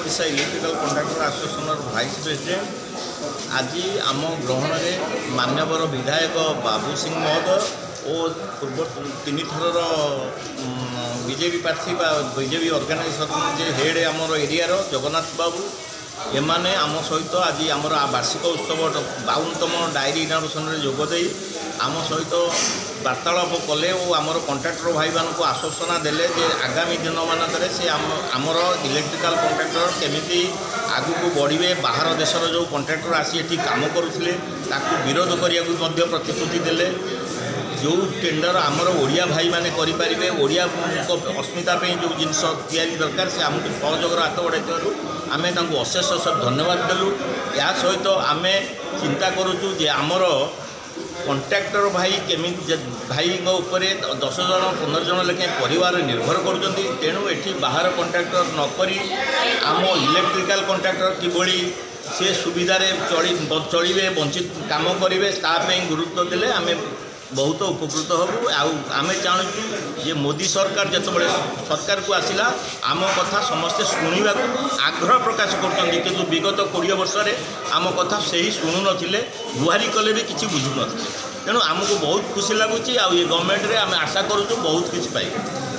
Odisha electrical contractor association vice president आज आम ग्रहण में मान्यवर विधायक बाबू सिंह महोदय और पूर्व 3 थर बीजेपी प्रार्थी बीजेपी ऑर्गेनाइजेशन जे हेड आमर एरिया जगन्नाथ बाबू एमाने आम सहित आज आमर वार्षिक उत्सव 52तम डायरी इनाग्रेशन जोगदे आम सहित वार्तालाप कले और आमर कॉन्ट्रैक्टर भाई मानक आश्वासना देले जे आगामी दिन मानक से आमर इलेक्ट्रिकल कॉन्ट्रैक्टर केमिति आगु को बढ़े बाहर देशर जो कॉन्ट्रैक्टर आसी एठी काम करुले ताकू विरोध करने प्रतिश्रुति देले जो टेंडर आमर ओडिया भाई माने करें ओडिया अस्मिता जो जिनस तैयारी दरकार से आमको सहयोगर हाथ बढ़ाई आम अशेष अशेष धन्यवाद देलु। या सहित आम चिंता करुचु जे आमर कॉन्ट्रैक्टर भाई केमी भाई उपरे 10 जन 15 जन लेखें परिवार निर्भर कर तेणु ये बाहर कॉन्ट्रैक्टर नक आम इलेक्ट्रिकल कॉन्ट्रैक्टर किभली से सुविधा चलिए वंचित काम करेंगे ताप गुरुत्व देले आम बहुत उपकृत हबू आम चाहूँ जे मोदी सरकार जो सरकार को आसला आम कथा समस्ते शुणा आग्रह प्रकाश कर विगत 20 वर्ष आम कथा से ही शुणु नथिले गुहारी कले भी किसी बुझु नथिले तेणु आमको बहुत खुशी लगुच आ गवर्नमेंट रे आम आशा करूँ बहुत किसी पाइबे।